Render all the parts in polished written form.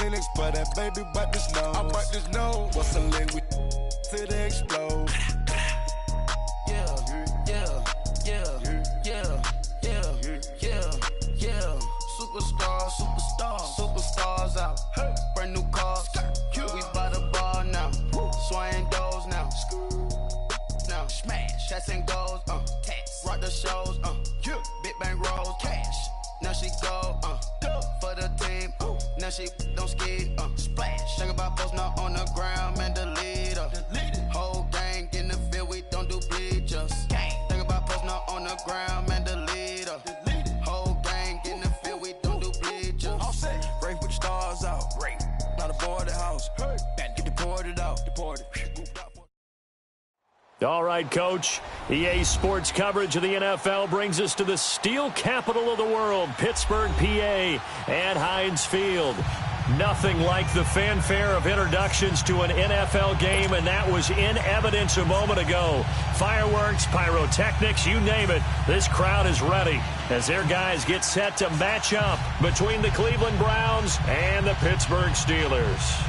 Xanax, but that baby bite this nose. I bite this nose. What's a language till they explode? Yeah, yeah, yeah, yeah, yeah, yeah, yeah. Superstars out. Brand new cars. We by the bar now. Swaying doors now. Now smash. Cats and goals. Rock the shows. Big bang rolls. Cash. Now she go. For the team. Now she don't ski. Splash. Think about posting up on the ground, man. Delete her. Whole gang in the field. We don't do bleachers. Think about posting up on the ground, man. Delete her. Whole gang in the field. We don't do bleachers. Rain put the stars out. Not aboard the house. Get deported out. Deported. All right, Coach. EA Sports coverage of the NFL brings us to the steel capital of the world, Pittsburgh, PA, and Heinz Field. Nothing like the fanfare of introductions to an NFL game, and that was in evidence a moment ago. Fireworks, pyrotechnics, you name it. This crowd is ready as their guys get set to match up between the Cleveland Browns and the Pittsburgh Steelers.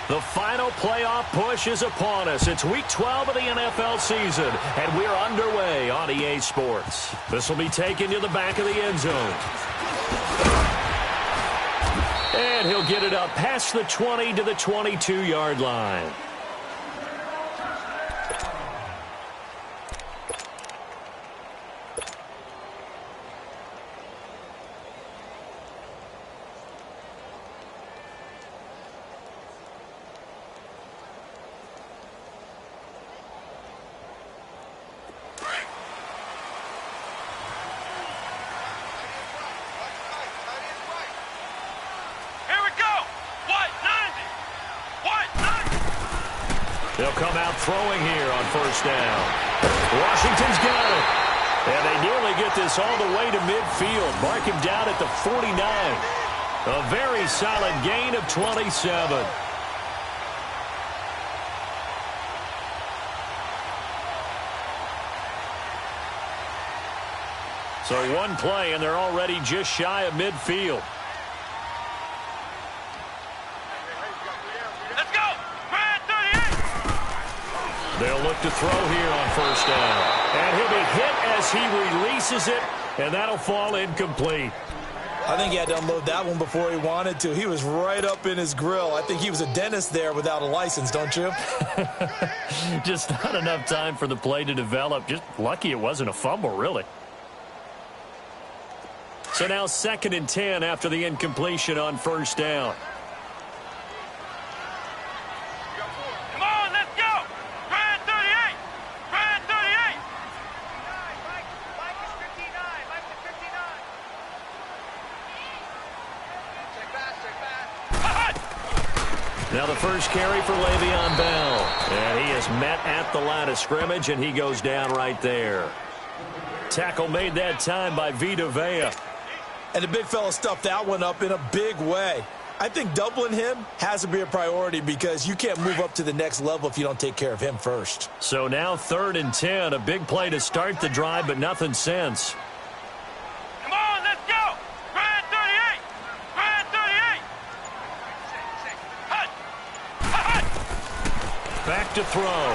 The final playoff push is upon us. It's Week 12 of the NFL season, and we're underway on EA Sports. This will be taken to the back of the end zone. And he'll get it up past the 20 to the 22-yard line. They'll come out throwing here on first down. Washington's got it. And they nearly get this all the way to midfield. Mark him down at the 49. A very solid gain of 27. So one play, and they're already just shy of midfield. They'll look to throw here on first down. And he'll be hit as he releases it, and that'll fall incomplete. I think he had to unload that one before he wanted to. He was right up in his grill. I think he was a dentist there without a license, don't you? Just not enough time for the play to develop. Just lucky it wasn't a fumble, really. So now 2nd and 10 after the incompletion on first down. Now the first carry for Le'Veon Bell. And he is met at the line of scrimmage, and he goes down right there. Tackle made that time by Vita Vea. And the big fella stuffed that one up in a big way. I think doubling him has to be a priority because you can't move up to the next level if you don't take care of him first. So now 3rd and 10. A big play to start the drive, but nothing since. Back to throw.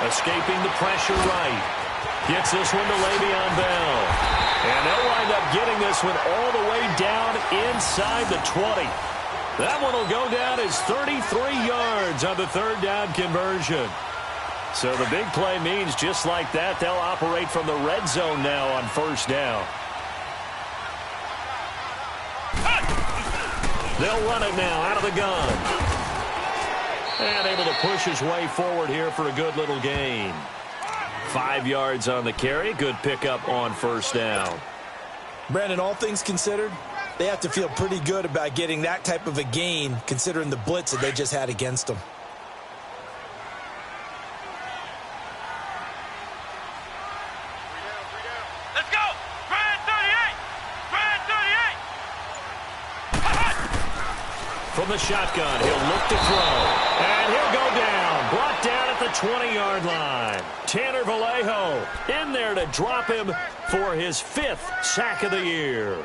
Escaping the pressure right. Gets this one to Le'Veon Bell. And they'll wind up getting this one all the way down inside the 20. That one will go down as 33 yards on the 3rd down conversion. So the big play means just like that, they'll operate from the red zone now on first down. They'll run it now out of the gun. And able to push his way forward here for a good little gain. 5 yards on the carry. Good pickup on first down. Brandon, all things considered, they have to feel pretty good about getting that type of a gain considering the blitz that they just had against them. from the shotgun. He'll look to throw. And he'll go down. Brought down at the 20-yard line. Tanner Vallejo in there to drop him for his 5th sack of the year.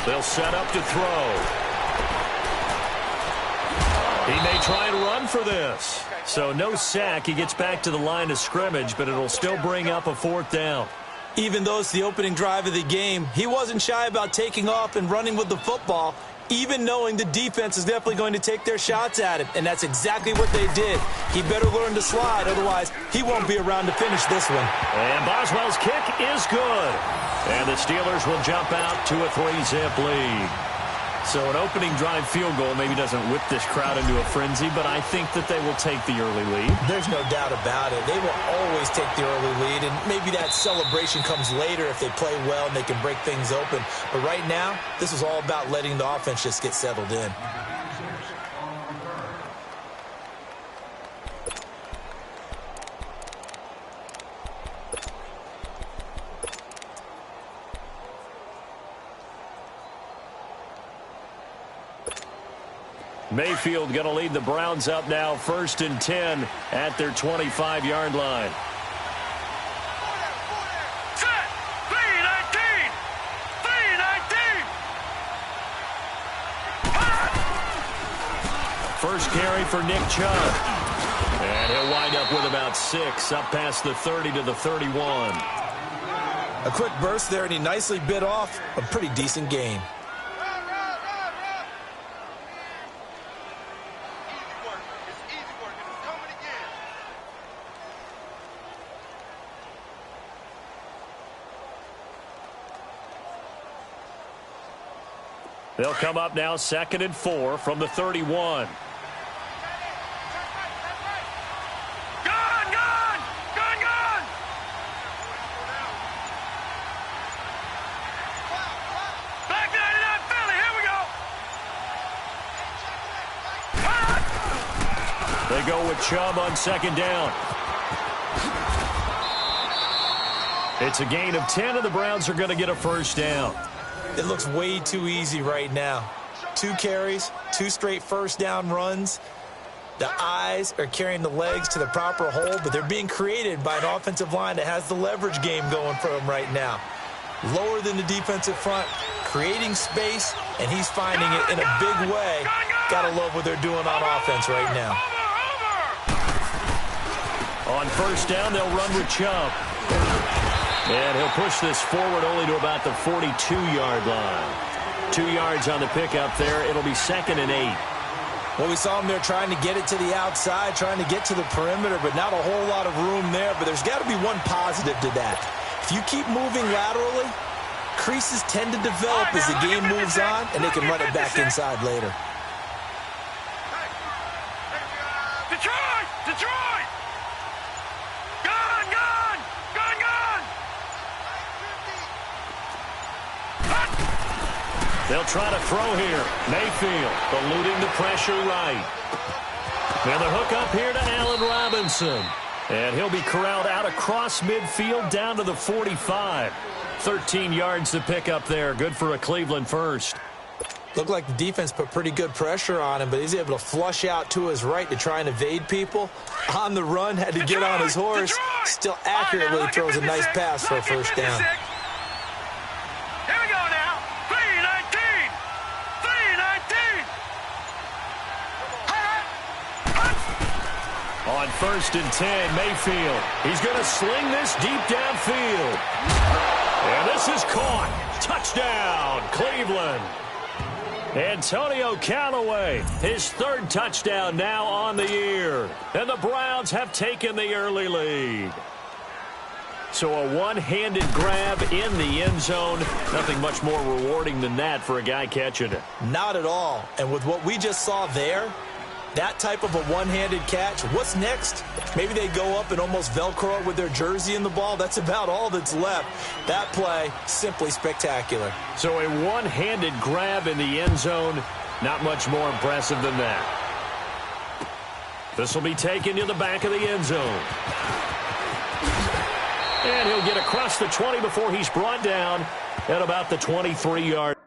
They'll set up to throw. He may try and run for this. So no sack. He gets back to the line of scrimmage, but it'll still bring up a 4th down. Even though it's the opening drive of the game, he wasn't shy about taking off and running with the football, even knowing the defense is definitely going to take their shots at him. And that's exactly what they did. He better learn to slide, otherwise he won't be around to finish this one. And Boswell's kick is good. And the Steelers will jump out to a 3-zip lead. So an opening drive field goal maybe doesn't whip this crowd into a frenzy, but I think that they will take the early lead. There's no doubt about it. They will always take the early lead, and maybe that celebration comes later if they play well and they can break things open. But right now, this is all about letting the offense just get settled in. Mayfield going to lead the Browns up now, 1st and 10 at their 25-yard line. Set! 3-19! 3-19! First carry for Nick Chubb. And he'll wind up with about 6, up past the 30 to the 31. A quick burst there, and he nicely bit off a pretty decent gain. They'll come up now 2nd and 4 from the 31. Gun! Gun! Gun! Gun! Back 99 Philly, here we go! They go with Chubb on 2nd down. It's a gain of 10, and the Browns are going to get a 1st down. It looks way too easy right now. 2 carries, 2 straight 1st down runs. The eyes are carrying the legs to the proper hole, but they're being created by an offensive line that has the leverage game going for them right now. Lower than the defensive front, creating space, and he's finding it in a big way. Gotta love what they're doing on offense right now. On 1st down, they'll run with Chubb. And he'll push this forward only to about the 42-yard line. 2 yards on the pickup there. It'll be 2nd and 8. Well, we saw him there trying to get it to the outside, trying to get to the perimeter, but not a whole lot of room there. But there's got to be one positive to that. If you keep moving laterally, creases tend to develop as the game moves on, and they can run it back inside later. Detroit! Detroit! Gun! Gun! Gun! Gun! They'll try to throw here. Mayfield eluding the pressure right. Now the hook up here to Allen Robinson. And he'll be corralled out across midfield down to the 45. 13 yards to pick up there. Good for a Cleveland 1st. Looked like the defense put pretty good pressure on him, but he's able to flush out to his right to try and evade people. On the run, had to get on his horse. Still accurately throws a nice pass for a 1st down. Here we go now. 3-19. 3-19. On 1st and 10, Mayfield. He's going to sling this deep downfield. And this is caught. Touchdown, Cleveland. Antonio Callaway, his 3rd touchdown now on the year. And the Browns have taken the early lead. So So a one-handed grab in the end zone. Nothing much more rewarding than that for a guy catching it. Not at all. And with what we just saw there, that type of a one-handed catch, what's next? Maybe they go up and almost Velcro it with their jersey in the ball. That's about all that's left. That play, simply spectacular. So a one-handed grab in the end zone, not much more impressive than that. This will be taken to the back of the end zone. And he'll get across the 20 before he's brought down at about the 23-yard.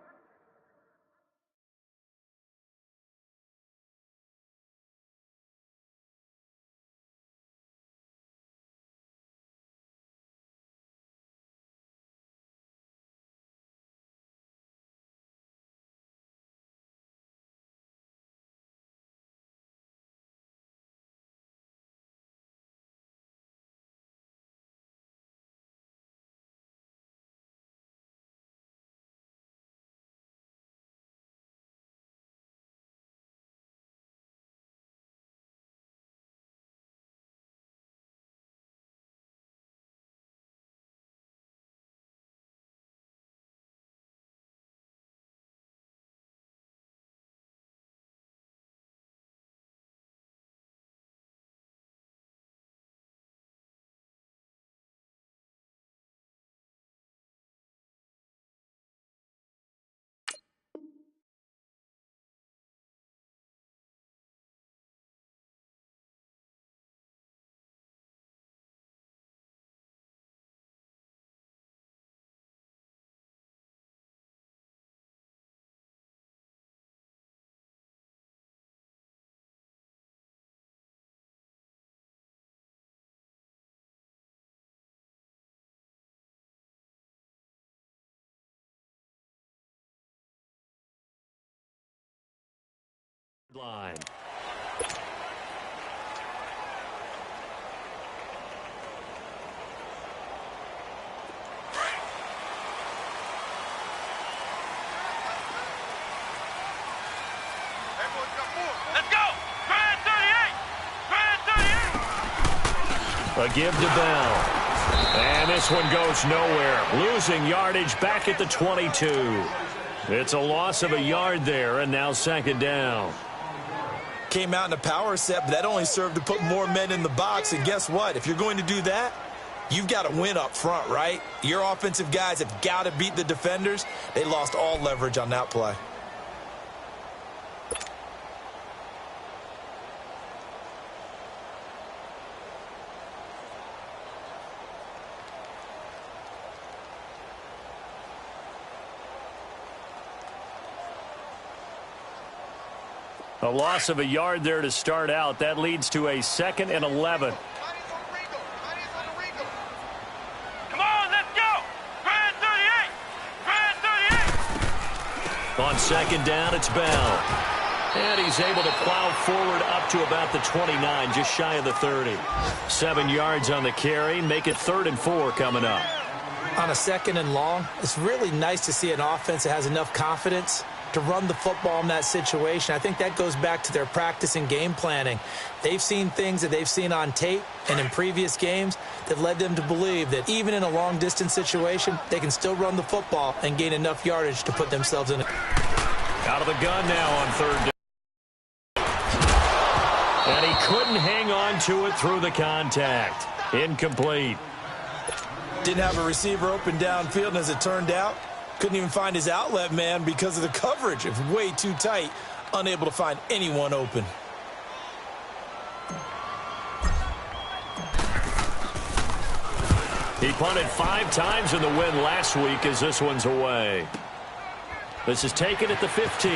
Line. Let's go! Grand 38! Grand 38! A give to Bell. And this one goes nowhere. Losing yardage back at the 22. It's a loss of a yard there, and now second down. Came out in a power set, but that only served to put more men in the box. And guess what? If you're going to do that, you've got to win up front, right? Your offensive guys have got to beat the defenders. They lost all leverage on that play. A loss of a yard there to start out. That leads to a 2nd and 11. Come on, let's go! Grand 38! Grand 38! On second down, it's Bell. And he's able to plow forward up to about the 29, just shy of the 30. 7 yards on the carry. Make it 3rd and 4 coming up. On a 2nd and long, it's really nice to see an offense that has enough confidence to run the football in that situation. I think that goes back to their practice and game planning. They've seen things that they've seen on tape and in previous games that led them to believe that even in a long-distance situation, they can still run the football and gain enough yardage to put themselves in it. Out of the gun now on 3rd down. And he couldn't hang on to it through the contact. Incomplete. Didn't have a receiver open downfield, and as it turned out, couldn't even find his outlet man because of the coverage. It was way too tight, unable to find anyone open. He punted 5 times in the win last week as this one's away. This is taken at the 15.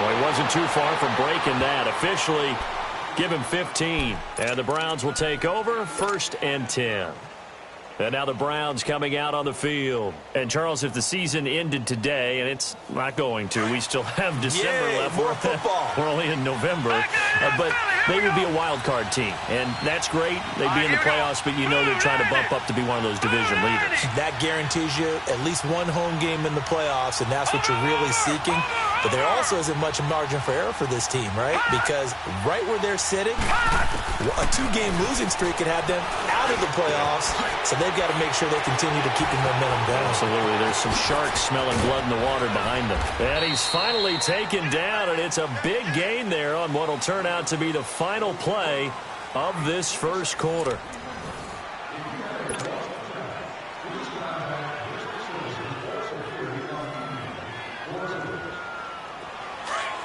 Well, he wasn't too far from breaking that. Officially, give him 15. And the Browns will take over 1st and 10. And now the Browns coming out on the field. And, Charles, if the season ended today, and it's not going to, we still have December left. More football. We're only in November. But they would be a wild card team. And that's great. They'd be in the playoffs, but you know they're trying to bump up to be one of those division leaders. That guarantees you at least one home game in the playoffs, and that's what you're really seeking. But there also isn't much margin for error for this team, right? Because right where they're sitting, a 2-game losing streak could have them out of the playoffs. So they've got to make sure they continue to keep the momentum going. Absolutely. There's some sharks smelling blood in the water behind them. And he's finally taken down, and it's a big gain there on what will turn out to be the final play of this first quarter.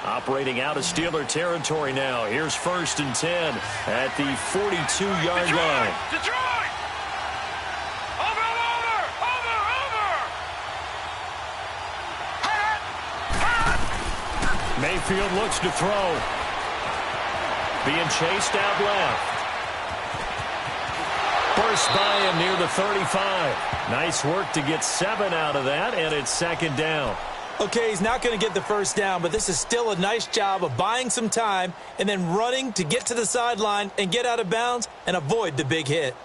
Operating out of Steeler territory now. Here's 1st and 10 at the 42-yard line. Detroit! Over! Mayfield looks to throw. Being chased out left. Burst by him near the 35. Nice work to get 7 out of that, and it's 2nd down. Okay, he's not going to get the first down, but this is still a nice job of buying some time and then running to get to the sideline and get out of bounds and avoid the big hit.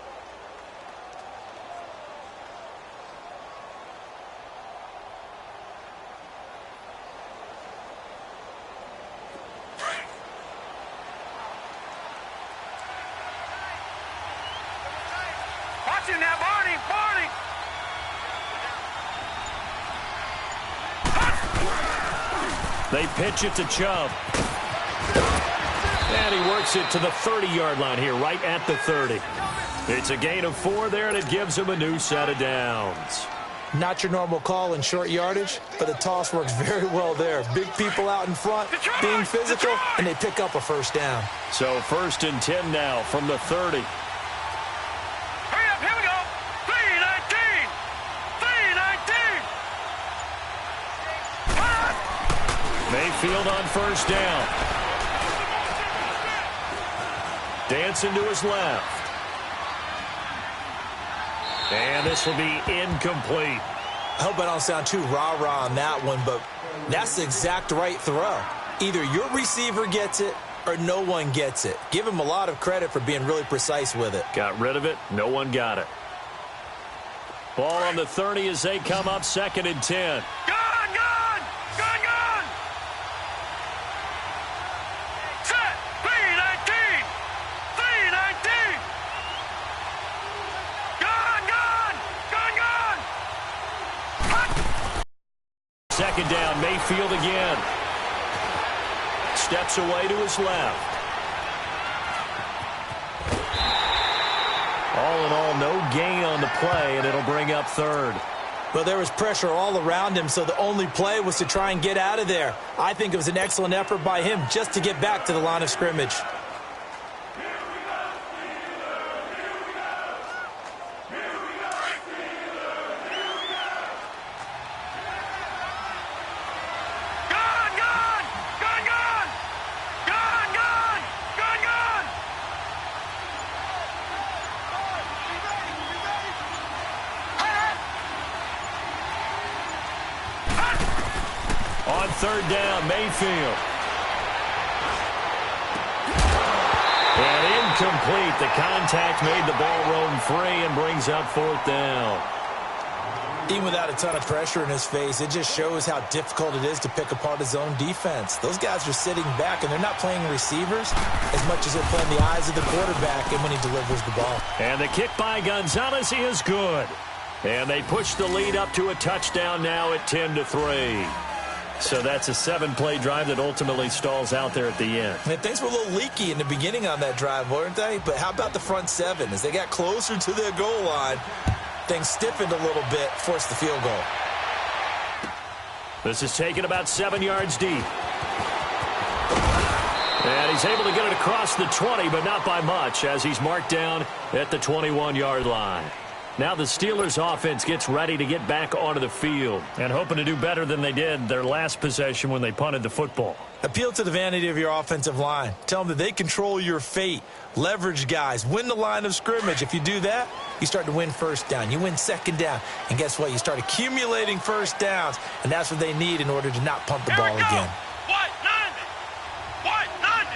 Watch him now, Barney! Barney! They pitch it to Chubb. And he works it to the 30-yard line here, right at the 30. It's a gain of 4 there, and it gives him a new set of downs. Not your normal call in short yardage, but the toss works very well there. Big people out in front, being physical, and they pick up a first down. So 1st and 10 now from the 30. Hurry up, here we go! 3-19! 3-19! Mayfield on 1st down. Dancing to his left. And this will be incomplete. I hope I don't sound too rah-rah on that one, but that's the exact right throw. Either your receiver gets it or no one gets it. Give him a lot of credit for being really precise with it. Got rid of it. No one got it. Ball on the 30 as they come up 2nd and 10. Gone! Gone! Gone! Gone! Set! 3-19! 3-19! Gone! Gone! Gone! Gone! Hot! 2nd down, Mayfield again. Steps away to his left. All in all, no gain on the play, and it'll bring up 3rd. Well, there was pressure all around him, so the only play was to try and get out of there. I think it was an excellent effort by him just to get back to the line of scrimmage. Gone! Gone! Gone! Gone! Gone! Gone! Gone! Gone! On 3rd down, Mayfield. And incomplete. The contact made the ball roam free and brings up 4th down. Even without a ton of pressure in his face, it just shows how difficult it is to pick apart his own defense. Those guys are sitting back, and they're not playing receivers as much as they're playing the eyes of the quarterback and when he delivers the ball. And the kick by Gonzalez is good. And they push the lead up to a touchdown now at 10-3. So that's a 7-play drive that ultimately stalls out there at the end. And things were a little leaky in the beginning on that drive, weren't they? But how about the front 7? As they got closer to their goal line, things stiffened a little bit, forced the field goal. This is taken about 7 yards deep. And he's able to get it across the 20, but not by much, as he's marked down at the 21-yard line. Now the Steelers offense gets ready to get back onto the field and hoping to do better than they did their last possession when they punted the football. Appeal to the vanity of your offensive line. Tell them that they control your fate. Leverage guys. Win the line of scrimmage. If you do that, you start to win first down. You win second down. And guess what? You start accumulating first downs. And that's what they need in order to not punt the ball again. What? 90. What? 90.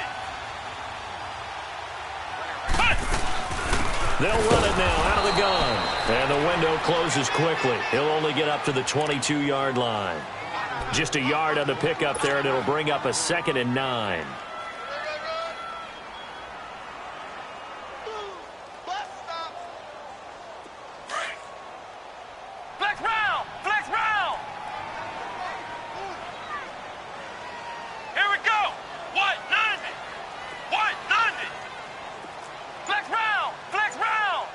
They'll run it now out of the gun. And the window closes quickly. He'll only get up to the 22-yard line. Just a yard on the pickup there, and it'll bring up a 2nd and 9. Flex round. Flex round. Here we go. What? 90. What? 90. Flex round. Flex round.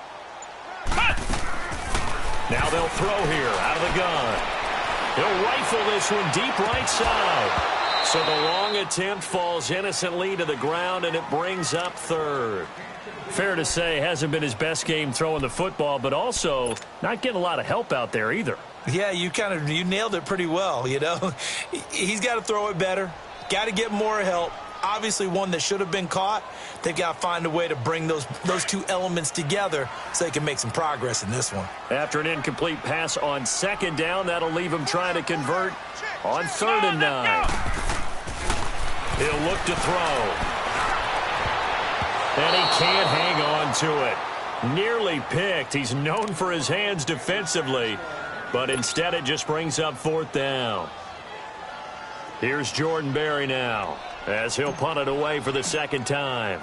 Now they'll throw here out of the gun. He'll rifle this one deep right side. So the long attempt falls innocently to the ground, and it brings up 3rd. Fair to say, hasn't been his best game throwing the football, but also not getting a lot of help out there either. Yeah, you nailed it pretty well, you know. He's got to throw it better. Got to get more help. Obviously one that should have been caught. They've got to find a way to bring those two elements together so they can make some progress in this one. After an incomplete pass on 2nd down, that'll leave him trying to convert on 3rd and 9. He'll look to throw. And he can't hang on to it. Nearly picked. He's known for his hands defensively, but instead it just brings up 4th down. Here's Jordan Berry now, as he'll punt it away for the 2nd time.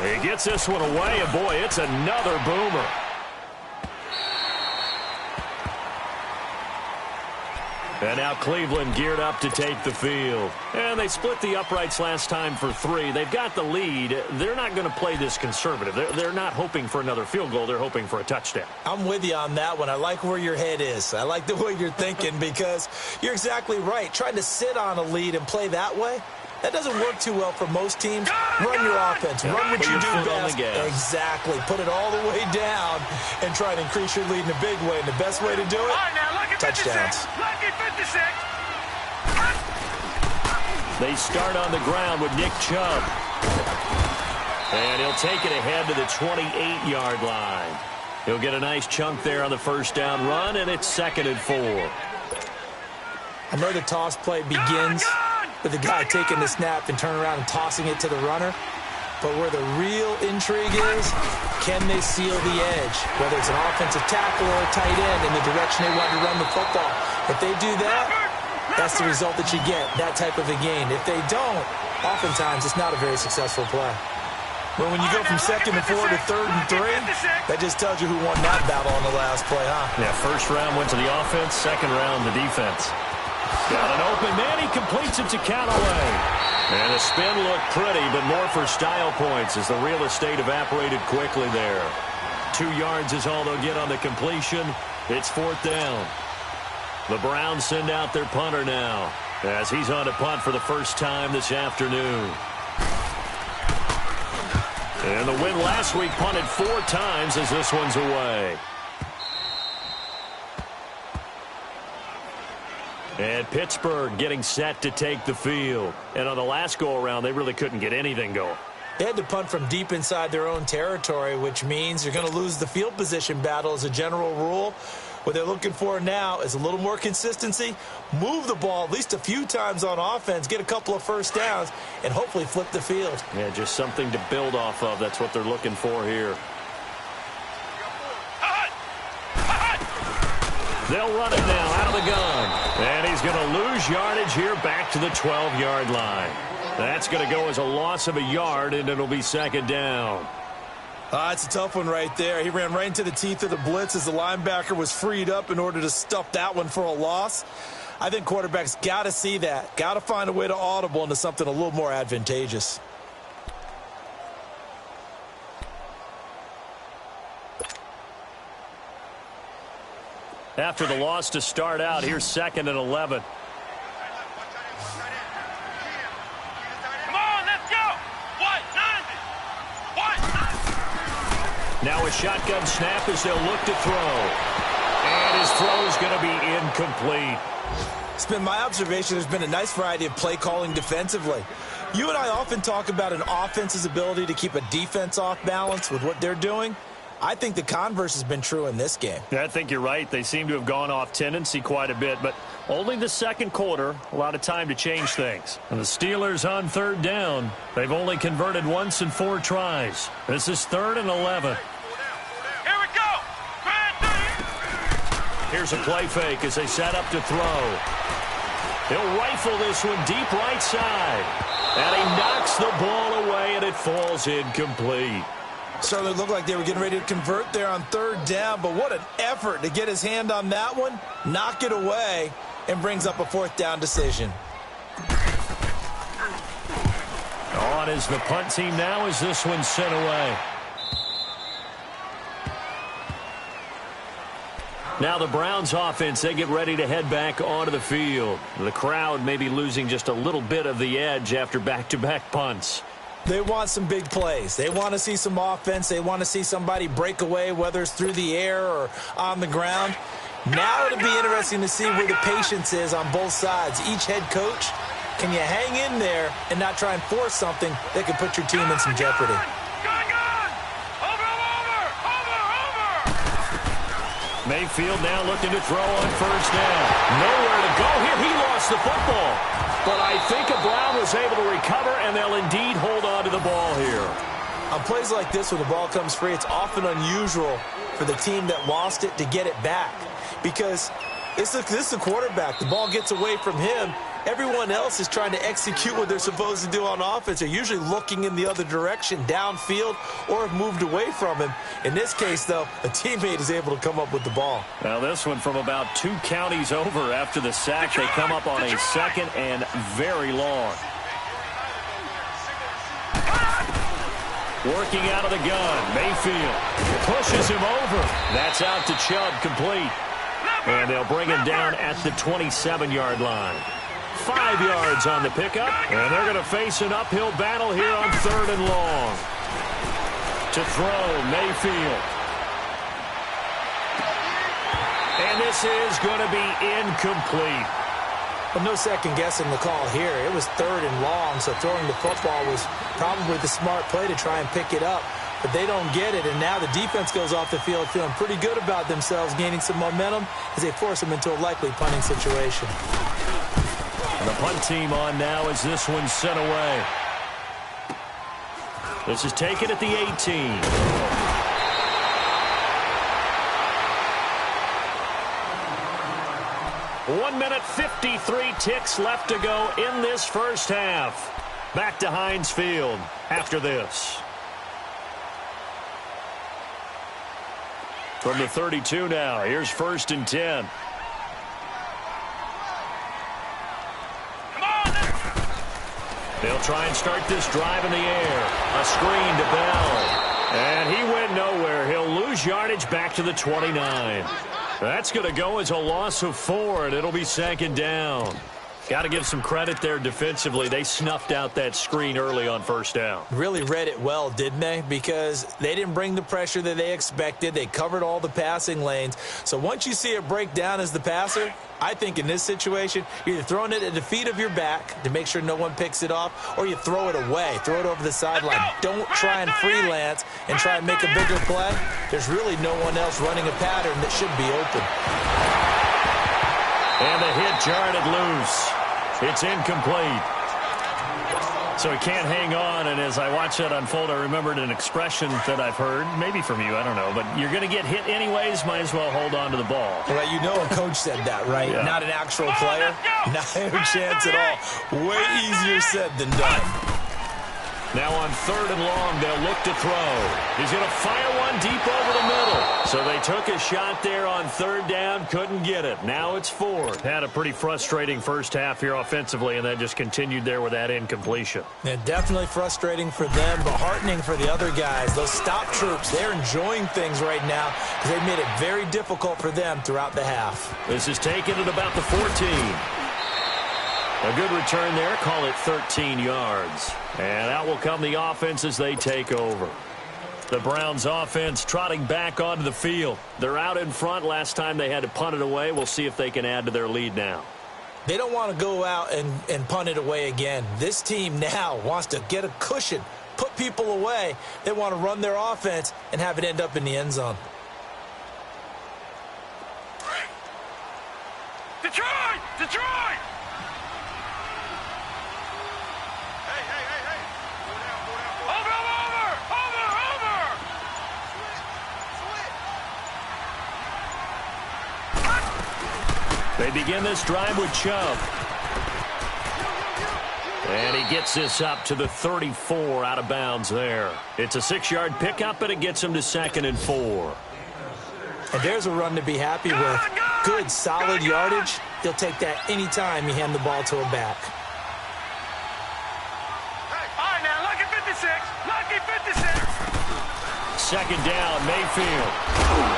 He gets this one away, and boy, it's another boomer. And now Cleveland geared up to take the field. And they split the uprights last time for 3. They've got the lead. They're not going to play this conservative. They're not hoping for another field goal. They're hoping for a touchdown. I'm with you on that one. I like where your head is. I like the way you're thinking because you're exactly right. Trying to sit on a lead and play that way, that doesn't work too well for most teams. Run your offense. Run what you do best. Exactly. Put it all the way down and try to increase your lead in a big way. And the best way to do it, touchdowns. They start on the ground with Nick Chubb. And he'll take it ahead to the 28-yard line. He'll get a nice chunk there on the 1st down run, and it's 2nd and 4. I know the toss play begins with the guy taking the snap and turning around and tossing it to the runner. But where the real intrigue is, can they seal the edge? Whether it's an offensive tackle or a tight end in the direction they want to run the football. If they do that, that's the result that you get, that type of a gain. If they don't, oftentimes it's not a very successful play. Well, when you go from 2nd and 4 to 3rd and 3, that just tells you who won that battle on the last play, huh? Yeah, 1st round went to the offense, 2nd round the defense. Got an open man, he completes it to Callaway. And the spin looked pretty, but more for style points as the real estate evaporated quickly there. 2 yards is all they'll get on the completion. It's 4th down. The Browns send out their punter now, as he's on to punt for the first time this afternoon. And the win last week punted 4 times as this one's away. And Pittsburgh getting set to take the field. And on the last go-around, they really couldn't get anything going. They had to punt from deep inside their own territory, which means you're going to lose the field position battle as a general rule. What they're looking for now is a little more consistency, move the ball at least a few times on offense, get a couple of 1st downs, and hopefully flip the field. Yeah, just something to build off of. That's what they're looking for here. They'll run it now out of the gun. And he's going to lose yardage here back to the 12-yard line. That's going to go as a loss of a yard, and it'll be 2nd down. It's a tough one right there. He ran right into the teeth of the blitz as the linebacker was freed up in order to stuff that one for a loss. I think quarterbacks got to see that. Got to find a way to audible into something a little more advantageous. After the loss to start out, here's 2nd and 11. Come on, let's go. What? 90. What? Now a shotgun snap as they'll look to throw. And his throw is going to be incomplete. It's been my observation there's been a nice variety of play calling defensively. You and I often talk about an offense's ability to keep a defense off balance with what they're doing. I think the converse has been true in this game. Yeah, I think you're right. They seem to have gone off tendency quite a bit, but only the second quarter, a lot of time to change things. And the Steelers on third down, they've only converted once in 4 tries. This is 3rd and 11. Here we go. Here's a play fake as they set up to throw. He'll rifle this one deep right side. And he knocks the ball away, and it falls incomplete. Certainly looked like they were getting ready to convert there on 3rd down, but what an effort to get his hand on that one, knock it away, and brings up a 4th down decision. On is the punt team now as this one's sent away. Now the Browns offense, they get ready to head back onto the field. The crowd may be losing just a little bit of the edge after back-to-back punts. They want some big plays. They want to see some offense. They want to see somebody break away, whether it's through the air or on the ground. Now it'll be interesting to see where the patience is on both sides. Each head coach, can you hang in there and not try and force something that could put your team in some jeopardy? Mayfield now looking to throw on 1st down. Nowhere to go here. He lost the football. But I think Brown was able to recover, and they'll indeed hold on to the ball here. On plays like this, when the ball comes free, it's often unusual for the team that lost it to get it back. Because this is the quarterback. The ball gets away from him. Everyone else is trying to execute what they're supposed to do on offense. They're usually looking in the other direction, downfield, or have moved away from him. In this case, though, a teammate is able to come up with the ball. Now this one from about 2 counties over after the sack. They come up on a 2nd and very long. Working out of the gun. Mayfield pushes him over. That's out to Chubb, complete. And they'll bring him down at the 27-yard line. 5 yards on the pickup, and they're going to face an uphill battle here on 3rd and long. To throw, Mayfield. And this is going to be incomplete. Well, no second guessing the call here. It was 3rd and long, so throwing the football was probably the smart play to try and pick it up. But they don't get it, and now the defense goes off the field feeling pretty good about themselves, gaining some momentum as they force them into a likely punting situation. And the punt team on now as this one's sent away. This is taken at the 18. 1 minute 53 ticks left to go in this first half. Back to Heinz Field after this. From the 32 now, here's 1st and 10. They'll try and start this drive in the air. A screen to Bell. And he went nowhere. He'll lose yardage back to the 29. That's going to go as a loss of 4, and it'll be 2nd down. Got to give some credit there defensively. They snuffed out that screen early on 1st down. Really read it well, didn't they? Because they didn't bring the pressure that they expected. They covered all the passing lanes. So once you see it break down as the passer, I think in this situation, you're either throwing it at the feet of your back to make sure no one picks it off, or you throw it away, throw it over the sideline. Don't try and freelance and try and make a bigger play. There's really no one else running a pattern that should be open. And the hit jarred it loose. It's incomplete. So he can't hang on, and as I watch that unfold, I remembered an expression that I've heard, maybe from you, I don't know, but you're going to get hit anyways, might as well hold on to the ball. Well, you know a coach said that, right? Yeah. Not an actual player. Not a chance at all. Way easier said than done. Now on 3rd and long, they'll look to throw. He's going to fire one deep over the middle. So they took a shot there on 3rd down, couldn't get it. Now it's 4th. Had a pretty frustrating first half here offensively, and that just continued there with that incompletion. Yeah, definitely frustrating for them, but heartening for the other guys. Those stop troops, they're enjoying things right now because they've made it very difficult for them throughout the half. This is taken at about the 14. A good return there, call it 13 yards. And out will come the offense as they take over. The Browns offense trotting back onto the field. They're out in front. Last time they had to punt it away. We'll see if they can add to their lead now. They don't want to go out and punt it away again. This team now wants to get a cushion, put people away. They want to run their offense and have it end up in the end zone. Detroit! Detroit! Hey, hey, hey, hey. Go down, go down, go down. They begin this drive with Chubb. And he gets this up to the 34 out of bounds there. It's a 6-yard pickup, and it gets him to 2nd and 4. And there's a run to be happy with. Good, solid yardage. He'll take that anytime you hand the ball to a back. All right, now, lucky 56. Lucky 56. 2nd down, Mayfield.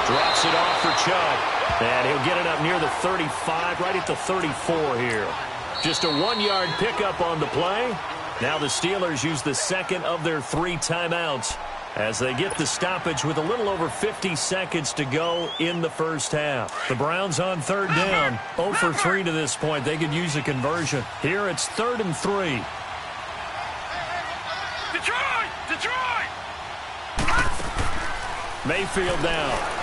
Drops it off for Chubb. And he'll get it up near the 35, right at the 34 here. Just a 1-yard pickup on the play. Now the Steelers use the 2nd of their 3 timeouts as they get the stoppage with a little over 50 seconds to go in the first half. The Browns on 3rd down, 0 for 3 to this point. They could use a conversion. Here it's 3rd and 3. Detroit! Detroit! Mayfield down.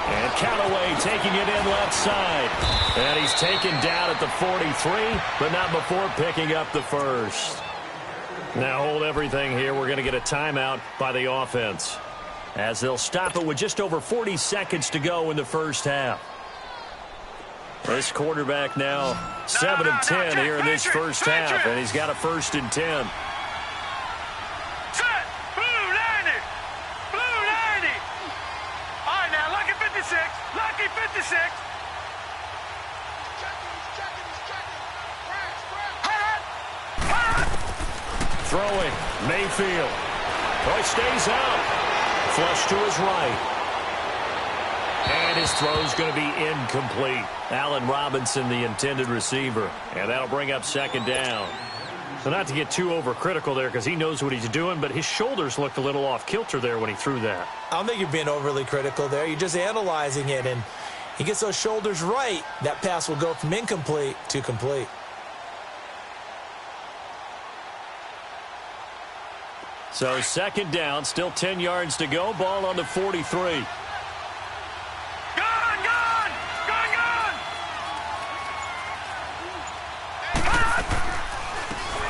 And Callaway taking it in left side. And he's taken down at the 43, but not before picking up the first. Now hold everything here. We're going to get a timeout by the offense, as they'll stop it with just over 40 seconds to go in the first half. This quarterback now 7 of 10 here in this first half, and he's got a 1st and 10. Lucky 56. Throwing, Mayfield. Oh, he stays out. Flush to his right. And his throw's going to be incomplete. Allen Robinson, the intended receiver. And that'll bring up 2nd down. So not to get too overcritical there, because he knows what he's doing, but his shoulders looked a little off kilter there when he threw that. I don't think you're being overly critical there. You're just analyzing it, and he gets those shoulders right. That pass will go from incomplete to complete. So 2nd down, still 10 yards to go. Ball on the 43.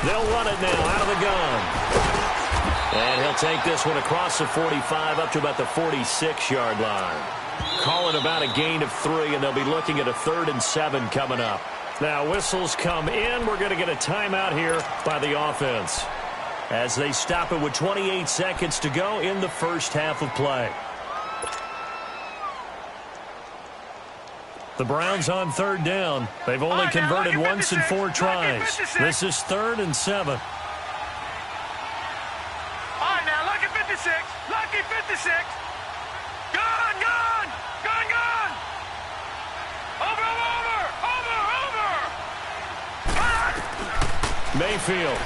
They'll run it now out of the gun. And he'll take this one across the 45 up to about the 46-yard line. Calling about a gain of 3, and they'll be looking at a 3rd and 7 coming up. Now whistles come in. We're going to get a timeout here by the offense, as they stop it with 28 seconds to go in the first half of play. The Browns on 3rd down. They've only converted once in 4 tries. This is 3rd and 7. All right, now, lucky 56. Lucky 56. Gun, gun. Gun, gun. Over, over, over. Over. Mayfield.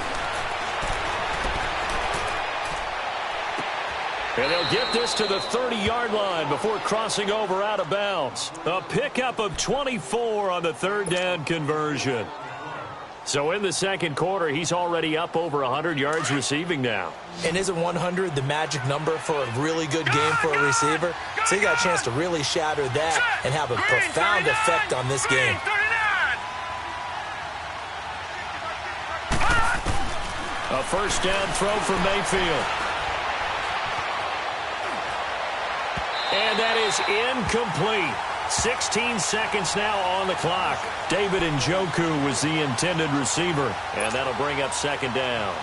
And they'll get this to the 30-yard line before crossing over out of bounds. A pickup of 24 on the 3rd down conversion. So in the second quarter, he's already up over 100 yards receiving now. And isn't 100 the magic number for a really good game for a receiver? So he got a chance to really shatter that and have a profound effect on this game. A 1st down throw for Mayfield. And that is incomplete. 16 seconds now on the clock. David Njoku was the intended receiver, and that'll bring up 2nd down.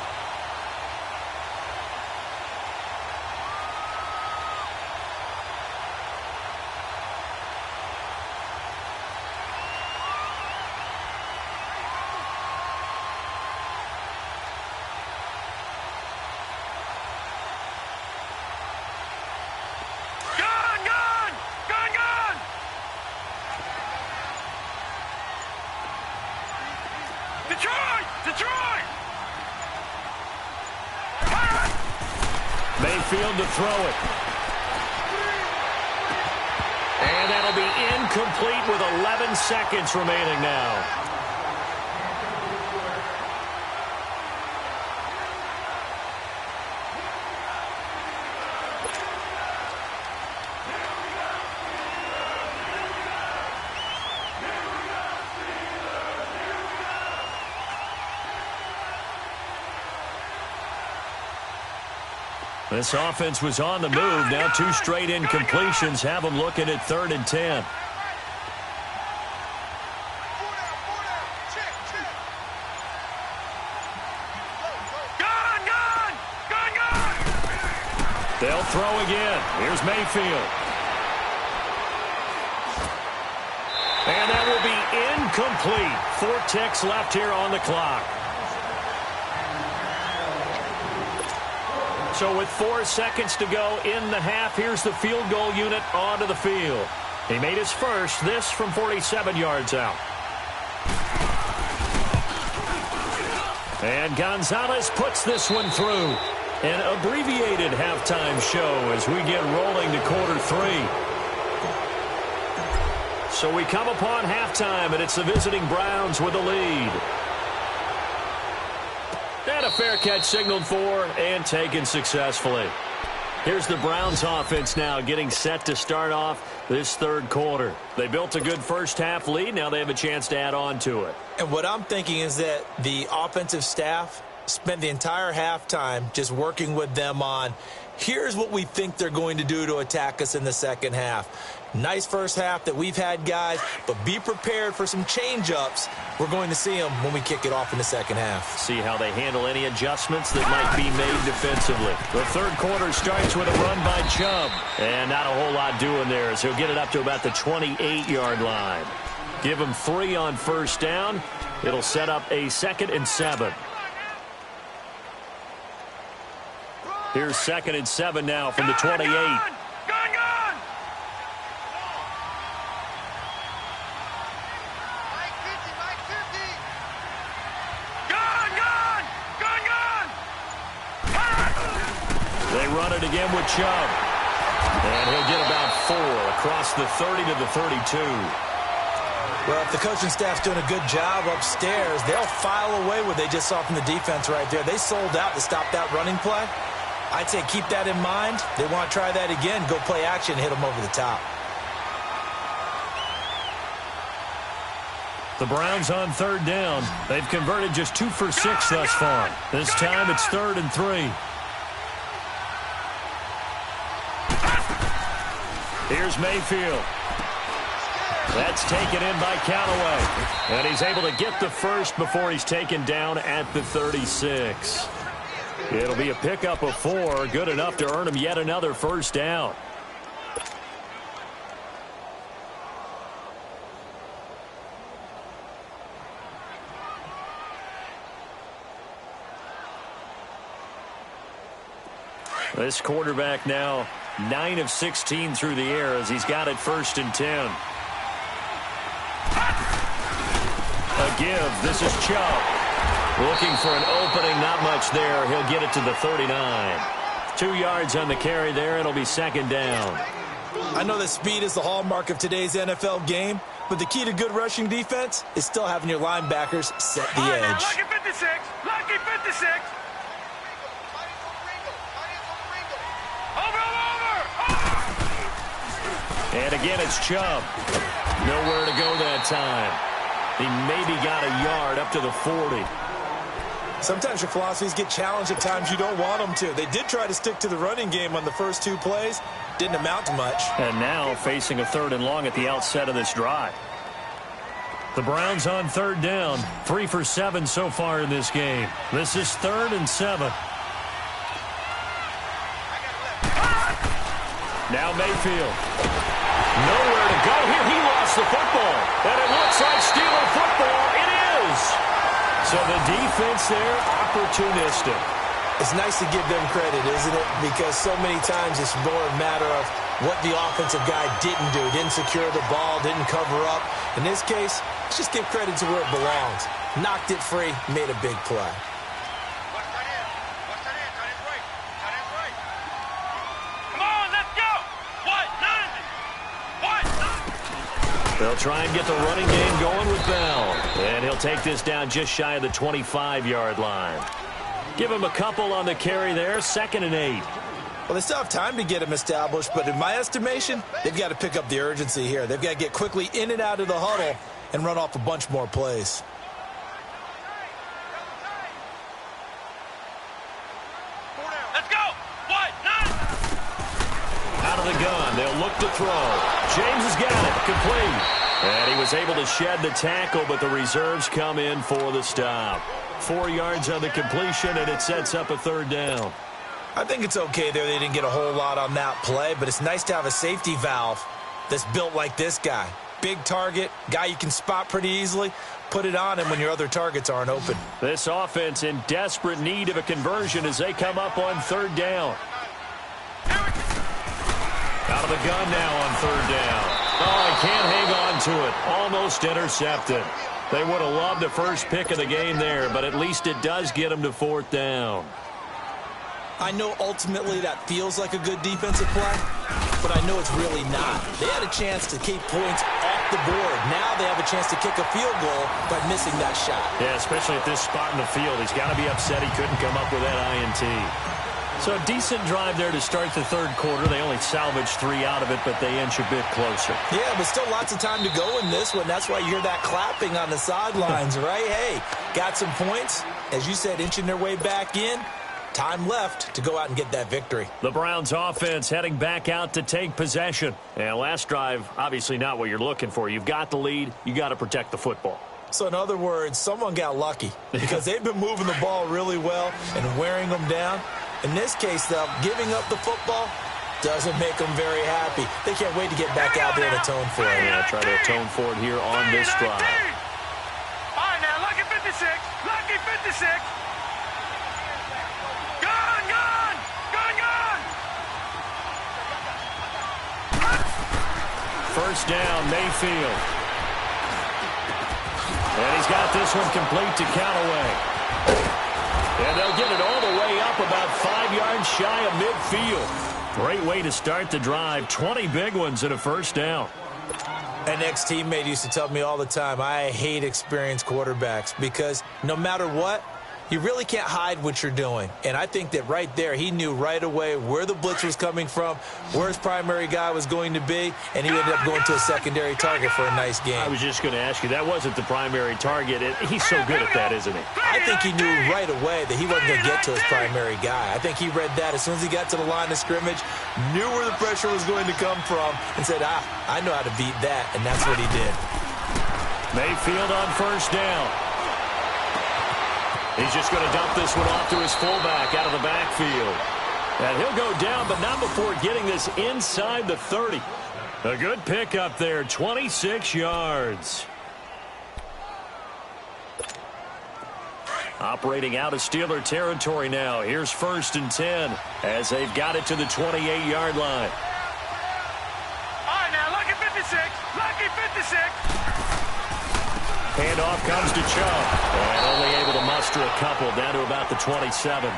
Mayfield to throw it. And that'll be incomplete with 11 seconds remaining now. This offense was on the move. Now 2 straight incompletions have them looking at 3rd and 10. They'll throw again. Here's Mayfield. And that will be incomplete. 4 ticks left here on the clock. So with 4 seconds to go in the half, here's the field goal unit onto the field. He made his first, this from 47 yards out. And Gonzalez puts this one through. An abbreviated halftime show as we get rolling to quarter 3. So we come upon halftime, and it's the visiting Browns with the lead. And a fair catch signaled for and taken successfully. Here's the Browns offense now getting set to start off this 3rd quarter. They built a good first half lead. Now they have a chance to add on to it. And what I'm thinking is that the offensive staff spent the entire halftime just working with them on, here's what we think they're going to do to attack us in the second half. Nice first half that we've had, guys, but be prepared for some change-ups. We're going to see them when we kick it off in the second half. See how they handle any adjustments that might be made defensively. The 3rd quarter starts with a run by Chubb. And not a whole lot doing there as he'll get it up to about the 28-yard line. Give him 3 on first down. It'll set up a 2nd and 7. Here's 2nd and 7 now from the 28. They run it again with Chubb. And he'll get about 4 across the 30 to the 32. Well, if the coaching staff's doing a good job upstairs, they'll file away what they just saw from the defense right there. They sold out to stop that running play. I'd say keep that in mind. They want to try that again. Go play action, hit them over the top. The Browns on 3rd down. They've converted just 2 for 6 thus far. This time it's 3rd and 3. Here's Mayfield. That's taken in by Callaway. And he's able to get the first before he's taken down at the 36. It'll be a pickup of 4, good enough to earn him yet another first down. This quarterback now 9 of 16 through the air as he's got it 1st and 10. A give. This is Chubb. Looking for an opening, not much there. He'll get it to the 39. 2 yards on the carry there. It'll be 2nd down. I know that speed is the hallmark of today's NFL game, but the key to good rushing defense is still having your linebackers set the edge. Lucky 56. Lucky 56. And again, it's Chubb. Nowhere to go that time. He maybe got a yard up to the 40. Sometimes your philosophies get challenged at times you don't want them to. They did try to stick to the running game on the first 2 plays. Didn't amount to much. And now facing a 3rd and long at the outset of this drive. The Browns on 3rd down. 3 for 7 so far in this game. This is 3rd and 7. Now Mayfield. Nowhere to go here. He lost the football. And it looks like Steeler football. It is. So the defense there, opportunistic. It's nice to give them credit, isn't it? Because so many times it's more a matter of what the offensive guy didn't do. Didn't secure the ball, didn't cover up. In this case, let's just give credit to where it belongs. Knocked it free, made a big play. They'll try and get the running game going with Bell. And he'll take this down just shy of the 25-yard line. Give him a couple on the carry there, 2nd and 8. Well, they still have time to get him established, but in my estimation, they've got to pick up the urgency here. They've got to get quickly in and out of the huddle and run off a bunch more plays. Let's go. What? None. Out of the gun, they'll look to throw. James has got it, complete. And he was able to shed the tackle, but the reserves come in for the stop. 4 yards on the completion, and it sets up a 3rd down. I think it's okay there. They didn't get a whole lot on that play, but it's nice to have a safety valve that's built like this guy. Big target, guy you can spot pretty easily. Put it on him when your other targets aren't open. This offense in desperate need of a conversion as they come up on 3rd down. Out of the gun now on 3rd down. Oh, he can't hang on to it. Almost intercepted. They would have loved the first pick of the game there, but at least it does get them to 4th down. I know ultimately that feels like a good defensive play, but I know it's really not. They had a chance to keep points off the board. Now they have a chance to kick a field goal by missing that shot. Yeah, especially at this spot in the field. He's got to be upset he couldn't come up with that INT. So a decent drive there to start the 3rd quarter. They only salvaged 3 out of it, but they inch a bit closer. Yeah, but still lots of time to go in this one. That's why you hear that clapping on the sidelines, right? Hey, got some points. As you said, inching their way back in. Time left to go out and get that victory. The Browns offense heading back out to take possession. And last drive, obviously not what you're looking for. You've got the lead. You got to protect the football. So in other words, someone got lucky because they've been moving the ball really well and wearing them down. In this case, though, giving up the football doesn't make them very happy. They can't wait to get back out there and atone for it. Yeah, try to atone for it here on this drive. All right, now, lucky 56. Lucky 56. First down, Mayfield. And he's got this one complete to Callaway. And they'll get it all the way up about 5 yards shy of midfield. Great way to start the drive. 20 big ones and a first down. An ex-teammate used to tell me all the time, I hate experienced quarterbacks because no matter what, you really can't hide what you're doing. And I think that right there, he knew right away where the blitz was coming from, where his primary guy was going to be, and he ended up going to a secondary target for a nice game. I was just going to ask you, that wasn't the primary target. He's so good at that, isn't he? I think he knew right away that he wasn't going to get to his primary guy. I think he read that as soon as he got to the line of scrimmage, knew where the pressure was going to come from, and said, I know how to beat that, and that's what he did. Mayfield on first down. He's just going to dump this one off to his fullback out of the backfield. And he'll go down, but not before getting this inside the 30. A good pickup there, 26 yards. Operating out of Steeler territory now. Here's 1st and 10 as they've got it to the 28-yard line. All right, now, lucky 56. Lucky 56. Handoff comes to Chubb. And only able to muster a couple down to about the 27.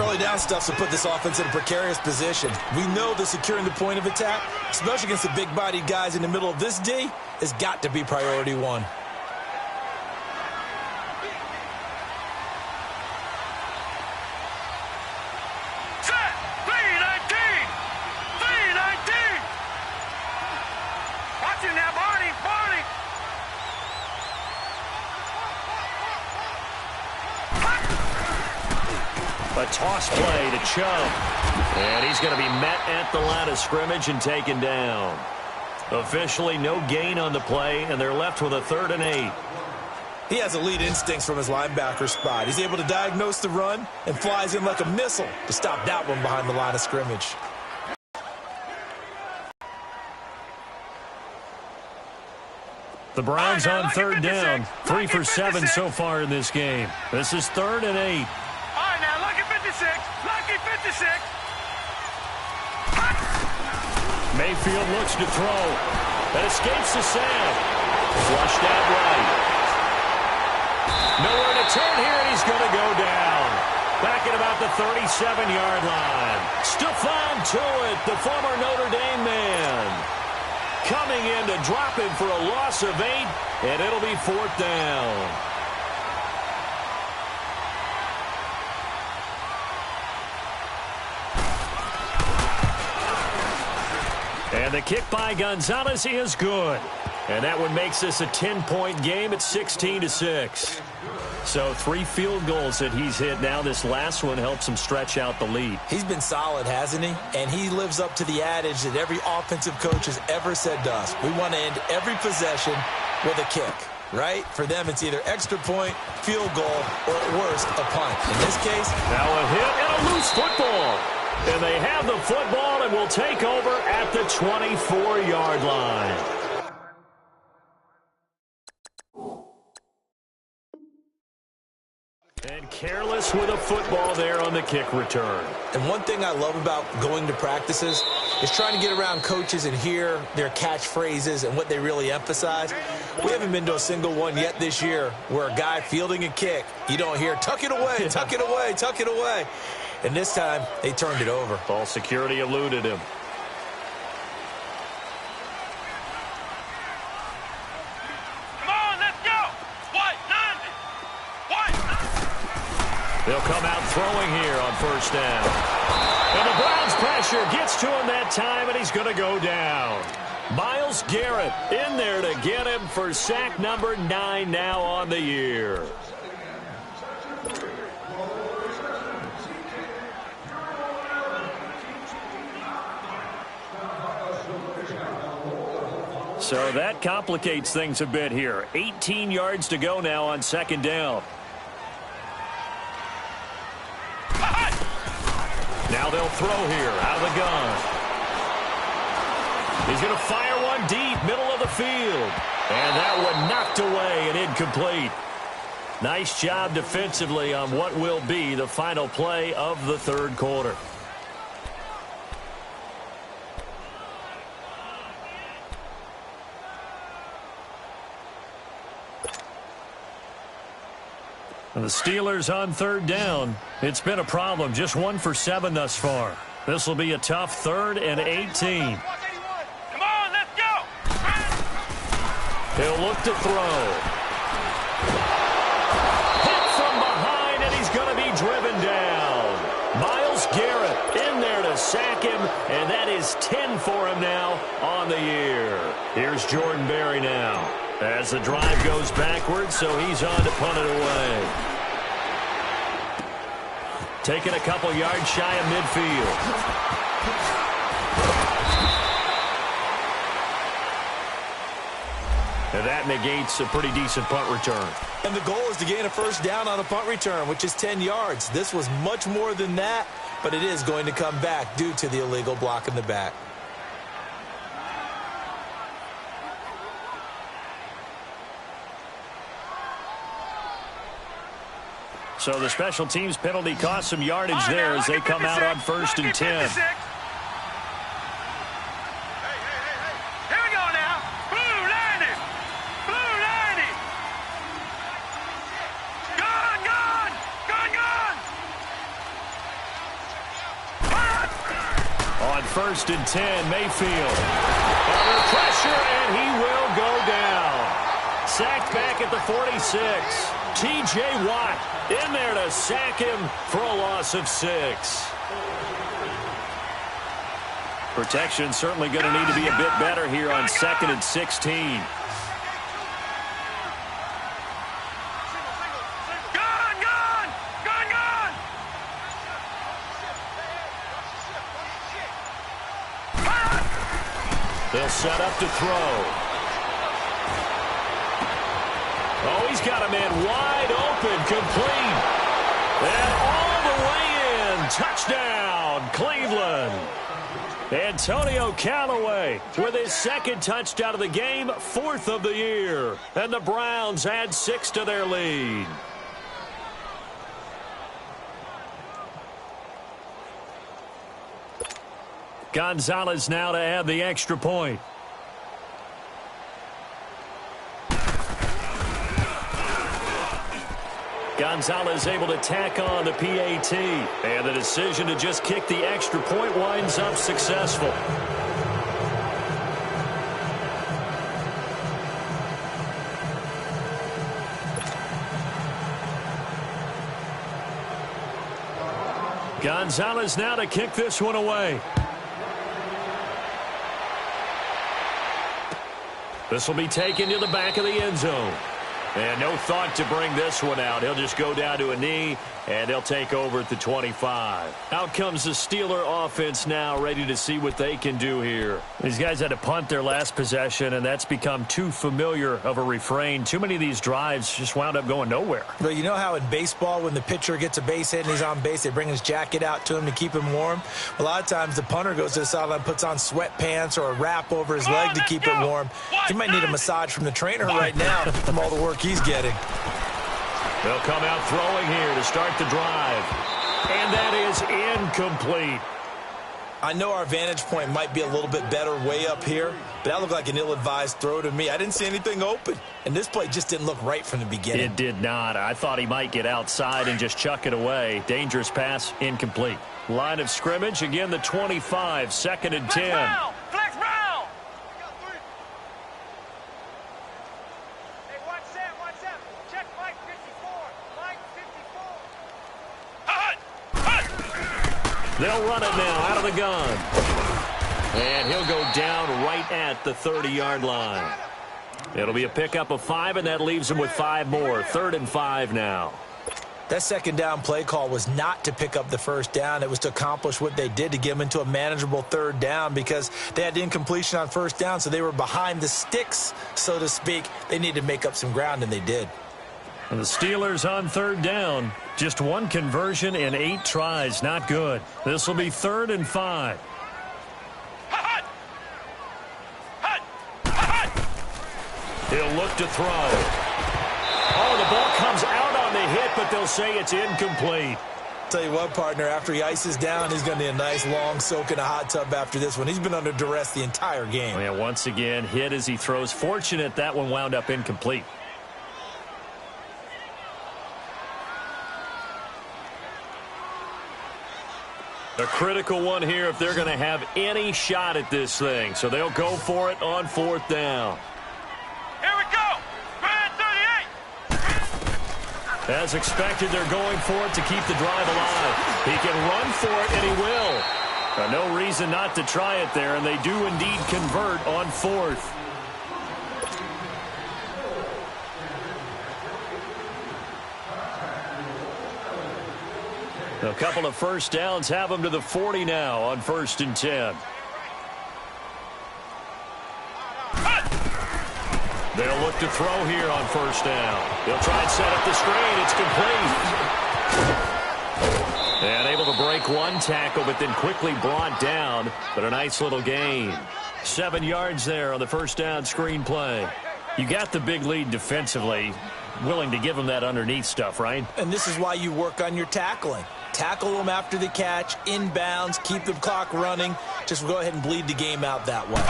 Early down stuff to put this offense in a precarious position. We know that securing the point of attack, especially against the big-bodied guys in the middle of this D, has got to be priority one. Set. 319. 319. Watch him now, Barney. Barney. A toss play to Chubb. And he's going to be met at the line of scrimmage and taken down. Officially no gain on the play, and they're left with a 3rd and 8. He has elite instincts from his linebacker spot. He's able to diagnose the run and flies in like a missile to stop that one behind the line of scrimmage. The Browns on 3rd down. 3 for 7 so far in this game. This is 3rd and 8. All right, now, lucky 56. Lucky 56. Mayfield looks to throw. That escapes the sack. Flushed out right. Nowhere to turn here, and he's going to go down. Back at about the 37-yard line. Stephon Tuitt, the former Notre Dame man. coming in to drop him for a loss of 8, and it'll be 4th down. And the kick by Gonzalez is good. And that one makes this a 10-point game at 16-6. So 3 field goals that he's hit now. This last one helps him stretch out the lead. He's been solid, hasn't he? And he lives up to the adage that every offensive coach has ever said to us. We want to end every possession with a kick, right? For them, it's either extra point, field goal, or at worst, a punt. In this case, now a hit and a loose football. And they have the football and will take over at the 24-yard line. And careless with a football there on the kick return. And one thing I love about going to practices is trying to get around coaches and hear their catchphrases and what they really emphasize. We haven't been to a single one yet this year where a guy fielding a kick, you don't hear, tuck it away, tuck it away, tuck it away. And this time, they turned it over. Ball security eluded him. Come on, let's go. White, 90. White. They'll come out throwing here on 1st down. And the Browns pressure gets to him that time, and he's going to go down. Myles Garrett in there to get him for sack number 9 now on the year. So that complicates things a bit here. 18 yards to go now on 2nd down. Now they'll throw here out of the gun. He's going to fire one deep, middle of the field. And that one knocked away and incomplete. Nice job defensively on what will be the final play of the 3rd quarter. The Steelers on 3rd down. It's been a problem. Just 1 for 7 thus far. This will be a tough 3rd and 18. Come on, let's go. He'll look to throw. Hit from behind, and he's going to be driven down. Myles Garrett in there to sack him, and that is 10 for him now on the year. Here's Jordan Berry now. As the drive goes backwards, so he's on to punt it away. Taking a couple yards shy of midfield. And that negates a pretty decent punt return. And the goal is to gain a 1st down on a punt return, which is 10 yards. This was much more than that, but it is going to come back due to the illegal block in the back. So the special teams penalty cost some yardage there as they come out on 1st and 10. Here we go now. Blue 90. Blue 90. Gone, gone. Gone, gone. On 1st and 10, Mayfield. Under pressure, and he will go down. Sacked back at the 46. T.J. Watt in there to sack him for a loss of 6. Protection certainly going to need to be a bit better here on 2nd and 16. Gone, gone. Gone, gone. They'll set up to throw. Oh, he's got a man wide open, complete. And all the way in. Touchdown, Cleveland. Antonio Callaway with his 2nd touchdown of the game, 4th of the year. And the Browns add 6 to their lead. Gonzalez now to add the extra point. Gonzalez able to tack on the PAT. And the decision to just kick the extra point winds up successful. Gonzalez now to kick this one away. This will be taken to the back of the end zone. And no thought to bring this one out. He'll just go down to a knee, and they'll take over at the 25. Out comes the Steeler offense now, ready to see what they can do here. These guys had to punt their last possession, and that's become too familiar of a refrain. Too many of these drives just wound up going nowhere. But you know how in baseball, when the pitcher gets a base hit and he's on base, they bring his jacket out to him to keep him warm? A lot of times the punter goes to the sideline, puts on sweatpants or a wrap over his leg to keep it warm. He might need a massage from the trainer right now from all the work he's getting. They'll come out throwing here to start the drive. And that is incomplete. I know our vantage point might be a little bit better way up here, but that looked like an ill-advised throw to me. I didn't see anything open, and this play just didn't look right from the beginning. It did not. I thought he might get outside and just chuck it away. Dangerous pass, incomplete. Line of scrimmage, again the 25, 2nd and 10. Flex round. Hey, watch that. Check Mike 54. Mike 54. They'll run it now out of the gun. And he'll go down right at the 30-yard line. It'll be a pickup of 5, and that leaves him with 5 more. 3rd and 5 now. That second down play call was not to pick up the first down. It was to accomplish what they did to get them into a manageable 3rd down because they had incompletion on 1st down, so they were behind the sticks, so to speak. They needed to make up some ground, and they did. And the Steelers on 3rd down. Just 1 conversion in 8 tries. Not good. This will be 3rd and 5. He'll look to throw. Oh, the ball comes out on the hit, but they'll say it's incomplete. Tell you what, partner, after he ices down, he's going to need a nice long soak in a hot tub after this one. He's been under duress the entire game. Yeah, once again, hit as he throws. Fortunate that one wound up incomplete. A critical one here if they're going to have any shot at this thing. So they'll go for it on 4th down. Here we go. Brand 38. As expected, they're going for it to keep the drive alive. He can run for it, and he will. No reason not to try it there, and they do indeed convert on 4th. A couple of first downs have them to the 40 now on 1st and 10. They'll look to throw here on 1st down. They'll try and set up the screen. It's complete. And able to break 1 tackle, but then quickly brought down. But a nice little gain. 7 yards there on the 1st down screen play. You got the big lead defensively. Willing to give them that underneath stuff, right? And this is why you work on your tackling. Tackle them after the catch, inbounds, keep the clock running. Just go ahead and bleed the game out that way.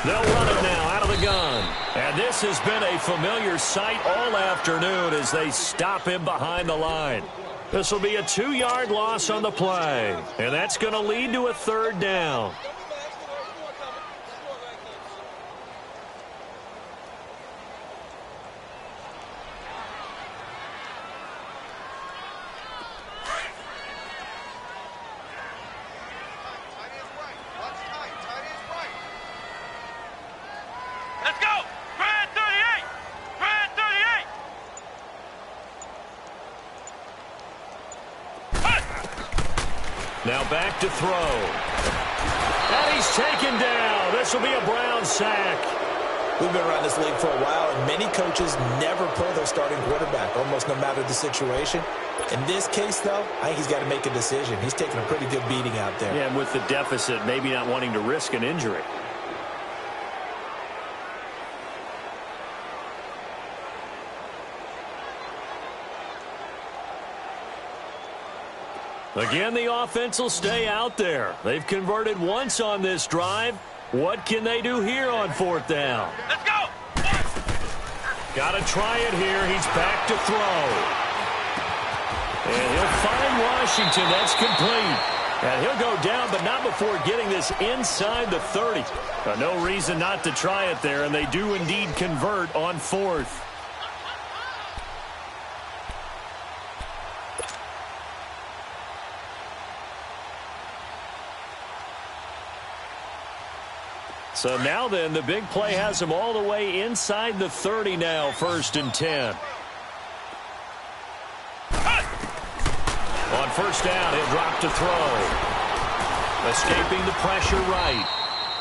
They'll run it now out of the gun. And this has been a familiar sight all afternoon as they stop him behind the line. This will be a 2-yard loss on the play. And that's going to lead to a 3rd down. Now back to throw. And he's taken down. This will be a Brown sack. We've been around this league for a while, and many coaches never pull their starting quarterback, almost no matter the situation. In this case, though, I think he's got to make a decision. He's taking a pretty good beating out there. Yeah, and with the deficit, maybe not wanting to risk an injury. Again, the offense will stay out there. They've converted once on this drive. What can they do here on 4th down? Let's go. Got to try it here. He's back to throw. And he'll find Washington. That's complete. And he'll go down, but not before getting this inside the 30. No reason not to try it there, and they do indeed convert on 4th. So now then, the big play has him all the way inside the 30 now, 1st and 10. On first down, he'll drop to throw. Escaping the pressure right.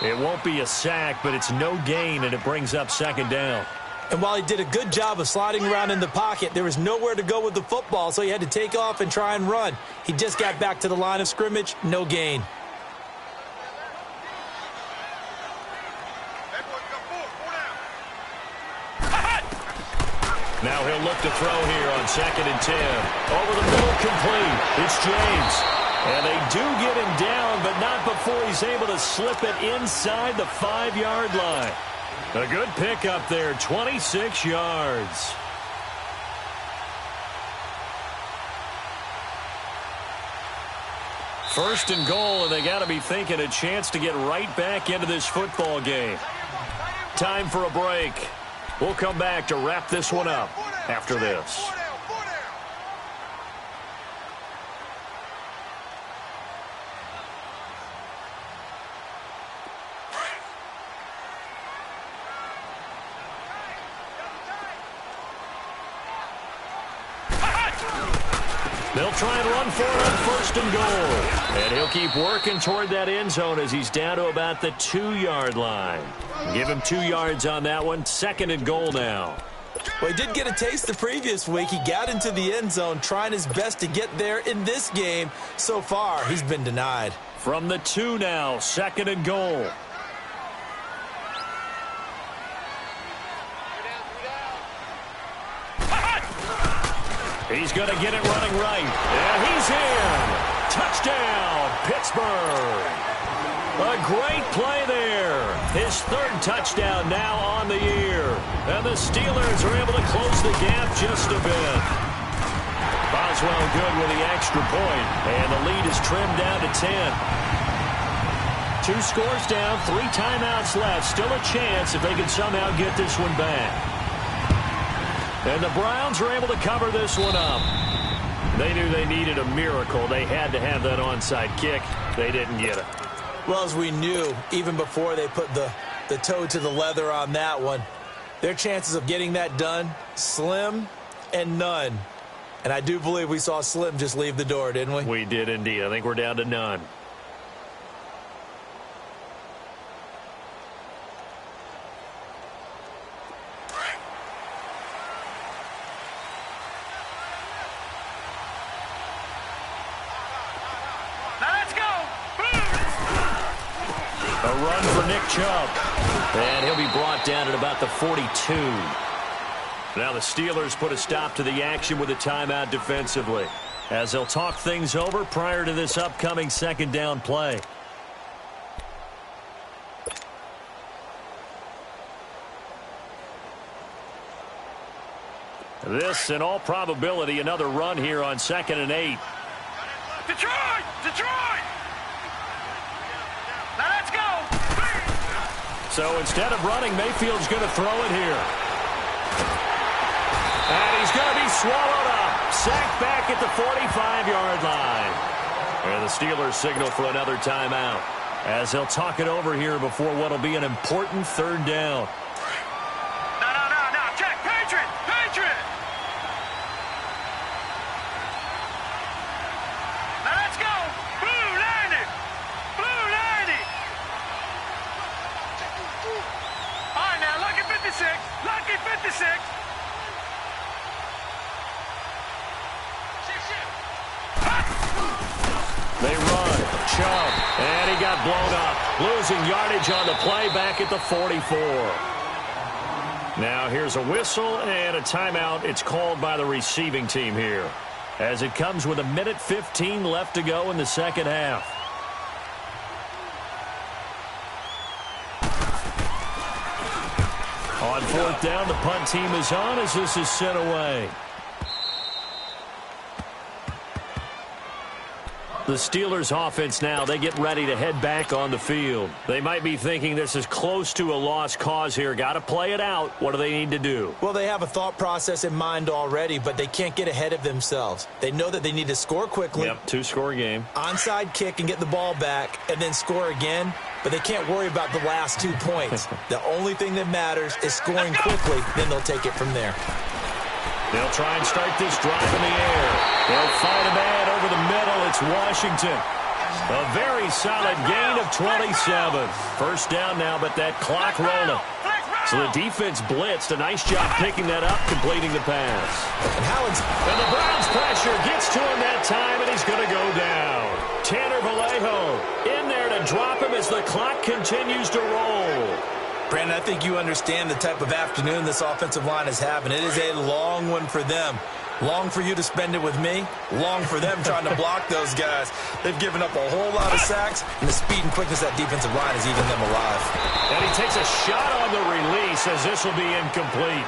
It won't be a sack, but it's no gain, and it brings up 2nd down. And while he did a good job of sliding around in the pocket, there was nowhere to go with the football, so he had to take off and try and run. He just got back to the line of scrimmage, no gain. Now he'll look to throw here on 2nd and 10. Over the middle, complete. It's James. And they do get him down, but not before he's able to slip it inside the 5-yard line. A good pickup there, 26 yards. First and goal, and they got to be thinking a chance to get right back into this football game. Time for a break. We'll come back to wrap this one up after this. They'll try and run for it on 1st and goal. And he'll keep working toward that end zone as he's down to about the 2-yard line. Give him 2 yards on that one. 2nd and goal now. Well, he did get a taste the previous week. He got into the end zone trying his best to get there in this game. So far, he's been denied. From the 2 now, 2nd and goal. He's going to get it running right. And he's in. Touchdown, Pittsburgh. A great play there. His 3rd touchdown now on the year. And the Steelers are able to close the gap just a bit. Boswell good with the extra point. And the lead is trimmed down to 10. 2 scores down, 3 timeouts left. Still a chance if they can somehow get this one back. And the Browns are able to cover this one up. They knew they needed a miracle. They had to have that onside kick. They didn't get it. Well, as we knew, even before they put the toe to the leather on that one, their chances of getting that done, slim and none. And I do believe we saw Slim just leave the door, didn't we? We did indeed. I think we're down to none. A run for Nick Chubb. And he'll be brought down at about the 42. Now the Steelers put a stop to the action with a timeout defensively, as they'll talk things over prior to this upcoming 2nd down play. This, in all probability, another run here on 2nd and 8. Detroit! Detroit! Now let's go! So instead of running, Mayfield's going to throw it here. And he's going to be swallowed up. Sacked back at the 45-yard line. And the Steelers signal for another timeout, as they'll talk it over here before what will be an important 3rd down. No. Check. Patriot! Patriot! Now let's go! Blue 90! Blue 90! All right, now, lucky 56. Lucky 56. They run. Chubb. And he got blown up. Losing yardage on the play back at the 44. Now here's a whistle and a timeout. It's called by the receiving team here, as it comes with 1:15 left to go in the 2nd half. On 4th down, the punt team is on as this is sent away. The Steelers offense now, they get ready to head back on the field. They might be thinking this is close to a lost cause here. Got to play it out. What do they need to do? Well, they have a thought process in mind already, but they can't get ahead of themselves. They know that they need to score quickly. Yep, two-score game. Onside kick and get the ball back and then score again, but they can't worry about the last 2 points. The only thing that matters is scoring quickly, then they'll take it from there. They'll try and start this drive in the air. They'll fight a man over the middle. It's Washington. A very solid gain of 27. First down now, but that clock rolling. So the defense blitzed. A nice job picking that up, completing the pass. And the Browns pressure gets to him that time, and he's going to go down. Tanner Vallejo in there to drop him as the clock continues to roll. Brandon, I think you understand the type of afternoon this offensive line is having. It is a long one for them. Long for you to spend it with me. Long for them trying to block those guys. They've given up a whole lot of sacks, and the speed and quickness of that defensive line is eating them alive. And he takes a shot on the release as this will be incomplete.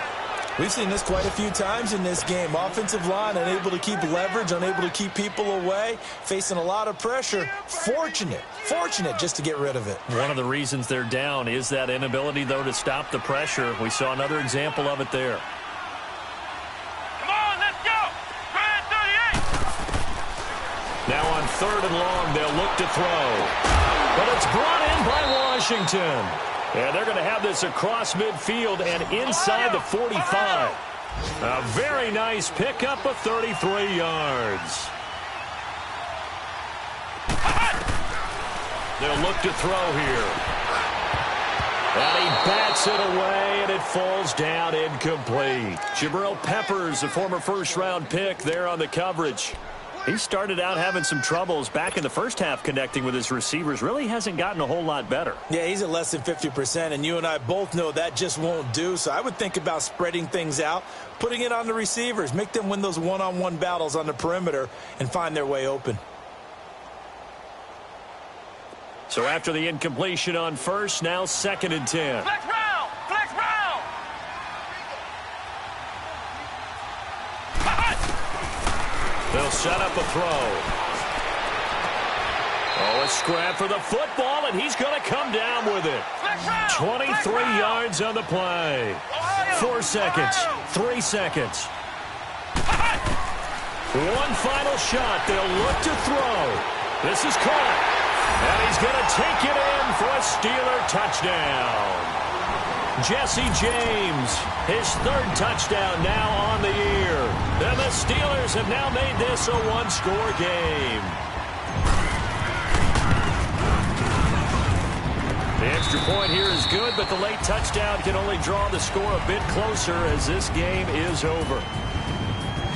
We've seen this quite a few times in this game. Offensive line unable to keep leverage, unable to keep people away, facing a lot of pressure. Fortunate just to get rid of it. One of the reasons they're down is that inability, though, to stop the pressure. We saw another example of it there. Come on, let's go. Grand 38. Now on 3rd and long, they'll look to throw. But it's brought in by Washington. And they're going to have this across midfield and inside the 45. A very nice pickup of 33 yards. They'll look to throw here. And he bats it away, and it falls down incomplete. Jabril Peppers, a former first-round pick, there on the coverage. He started out having some troubles back in the first half connecting with his receivers. Really hasn't gotten a whole lot better. Yeah, he's at less than 50%, and you and I both know that just won't do. So I would think about spreading things out, putting it on the receivers, make them win those one-on-one battles on the perimeter and find their way open. So after the incompletion on first, now 2nd and 10. Flex round. Flex round. They'll set up a throw. Oh, a scrap for the football, and he's going to come down with it. 23 yards on the play. 4 seconds. 3 seconds. One final shot. They'll look to throw. This is caught. And he's going to take it in for a Steeler touchdown. Jesse James, his 3rd touchdown now on the year. And the Steelers have now made this a one-score game. The extra point here is good, but the late touchdown can only draw the score a bit closer as this game is over.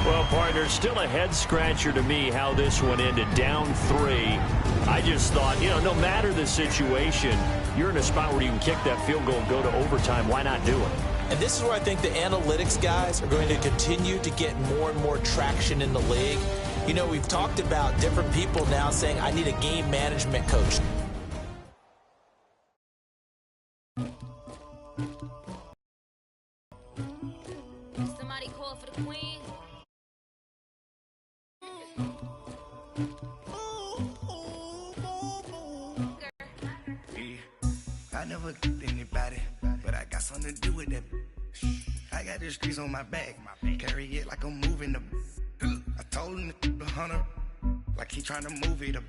Well, partner, still a head-scratcher to me how this one ended, down 3. I just thought, no matter the situation, you're in a spot where you can kick that field goal and go to overtime. Why not do it? And this is where I think the analytics guys are going to continue to get more and more traction in the league. We've talked about different people now saying, I need a game management coach. Somebody call for the queen. I never killed anybody, but I got something to do with that. I got the streets on my back, carry it like I'm moving the. I told him the hunter, like he trying to move it up.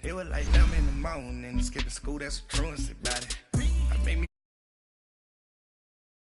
It was like them in the morning, skipping school, that's a truancy about it.